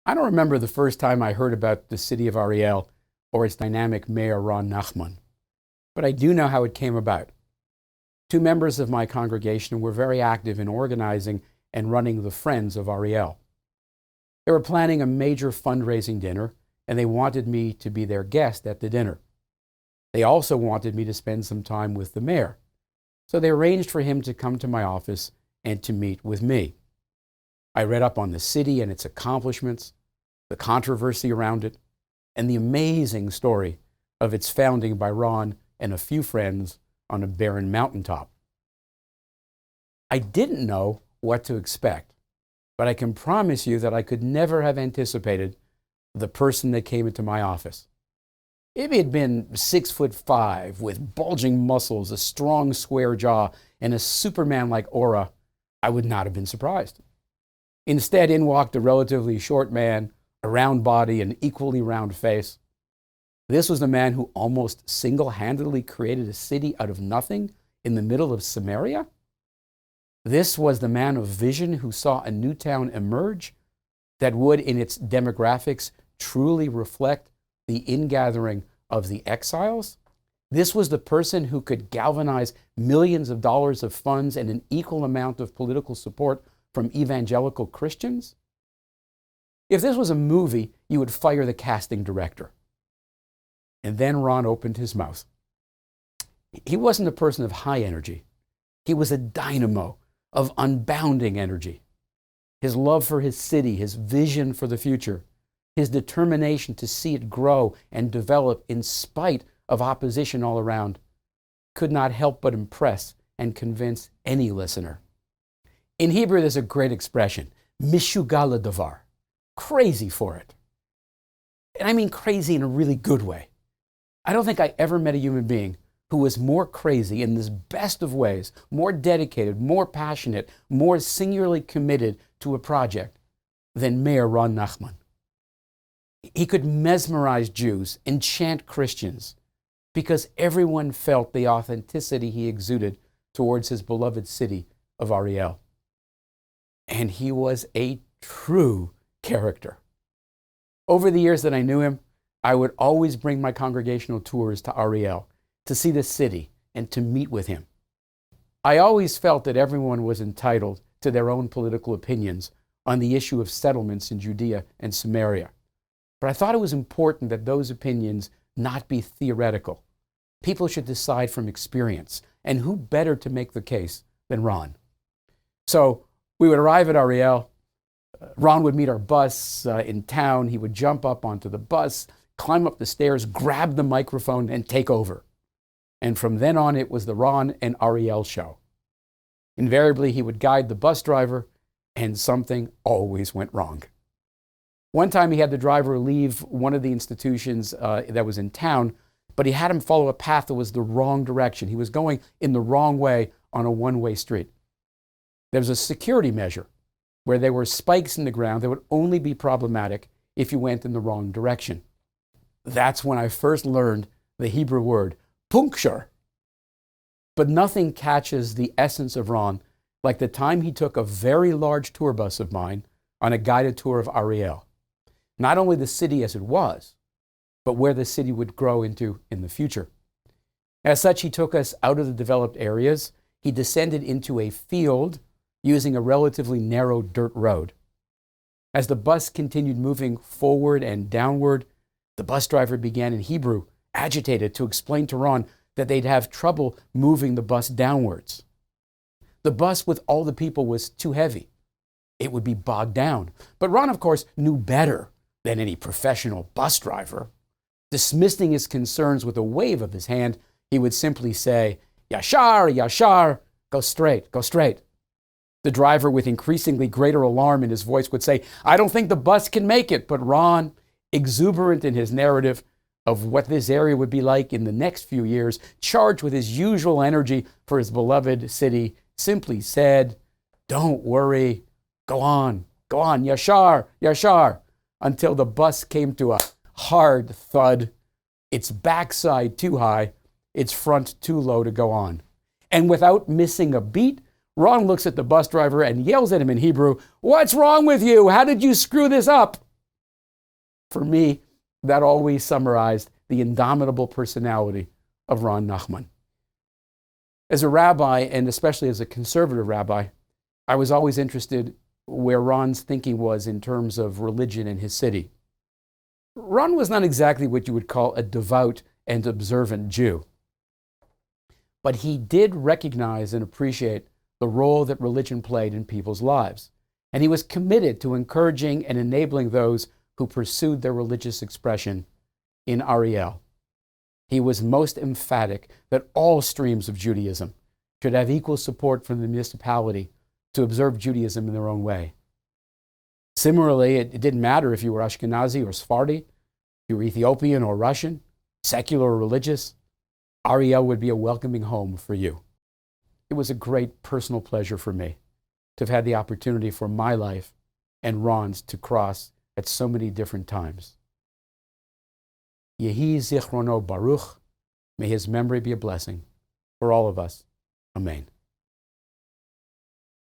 I don't remember the first time I heard about the city of Ariel or its dynamic mayor, Ron Nachman, but I do know how it came about. Two members of my congregation were very active in organizing and running the Friends of Ariel. They were planning a major fundraising dinner, and they wanted me to be their guest at the dinner. They also wanted me to spend some time with the mayor, so they arranged for him to come to my office and to meet with me. I read up on the city and its accomplishments, the controversy around it, and the amazing story of its founding by Ron and a few friends on a barren mountaintop. I didn't know what to expect, but I can promise you that I could never have anticipated the person that came into my office. If he had been 6'5" with bulging muscles, a strong square jaw, and a Superman-like aura, I would not have been surprised. Instead, in walked a relatively short man, a round body, an equally round face. This was the man who almost single-handedly created a city out of nothing in the middle of Samaria. This was the man of vision who saw a new town emerge that would, in its demographics, truly reflect the ingathering of the exiles. This was the person who could galvanize millions of dollars of funds and an equal amount of political support from evangelical Christians. If this was a movie, you would fire the casting director. And then Ron opened his mouth. He wasn't a person of high energy. He was a dynamo of unbounding energy. His love for his city, his vision for the future, his determination to see it grow and develop in spite of opposition all around, could not help but impress and convince any listener. In Hebrew, there's a great expression, mishuga ladavar, crazy for it. And I mean crazy in a really good way. I don't think I ever met a human being who was more crazy in this best of ways, more dedicated, more passionate, more singularly committed to a project than Mayor Ron Nachman. He could mesmerize Jews, enchant Christians, because everyone felt the authenticity he exuded towards his beloved city of Ariel. And he was a true character. Over the years that I knew him, I would always bring my congregational tours to Ariel to see the city and to meet with him. I always felt that everyone was entitled to their own political opinions on the issue of settlements in Judea and Samaria. But I thought it was important that those opinions not be theoretical. People should decide from experience, and who better to make the case than Ron? So we would arrive at Ariel. Ron would meet our bus in town. He would jump up onto the bus, climb up the stairs, grab the microphone, and take over. And from then on, it was the Ron and Ariel show. Invariably, he would guide the bus driver, and something always went wrong. One time, he had the driver leave one of the institutions that was in town, but he had him follow a path that was the wrong direction. He was going in the wrong way on a one-way street. There was a security measure where there were spikes in the ground that would only be problematic if you went in the wrong direction. That's when I first learned the Hebrew word, puncture. But nothing catches the essence of Ron like the time he took a very large tour bus of mine on a guided tour of Ariel. Not only the city as it was, but where the city would grow into in the future. As such, he took us out of the developed areas. He descended into a field using a relatively narrow dirt road. As the bus continued moving forward and downward, the bus driver began in Hebrew, agitated, to explain to Ron that they'd have trouble moving the bus downwards. The bus with all the people was too heavy. It would be bogged down. But Ron, of course, knew better than any professional bus driver. Dismissing his concerns with a wave of his hand, he would simply say, "Yashar, yashar, go straight, go straight." The driver, with increasingly greater alarm in his voice, would say, "I don't think the bus can make it." But Ron, exuberant in his narrative of what this area would be like in the next few years, charged with his usual energy for his beloved city, simply said, "Don't worry, go on, yashar, yashar," until the bus came to a hard thud, its backside too high, its front too low to go on. And without missing a beat, Ron looks at the bus driver and yells at him in Hebrew, "What's wrong with you? How did you screw this up?" For me, that always summarized the indomitable personality of Ron Nachman. As a rabbi, and especially as a conservative rabbi, I was always interested where Ron's thinking was in terms of religion in his city. Ron was not exactly what you would call a devout and observant Jew, but he did recognize and appreciate the role that religion played in people's lives, and he was committed to encouraging and enabling those who pursued their religious expression in Ariel. He was most emphatic that all streams of Judaism should have equal support from the municipality to observe Judaism in their own way. Similarly, it didn't matter if you were Ashkenazi or Sephardi, if you were Ethiopian or Russian, secular or religious, Ariel would be a welcoming home for you. It was a great personal pleasure for me to have had the opportunity for my life and Ron's to cross at so many different times. Yehi Zichrono Baruch, may his memory be a blessing for all of us. Amen.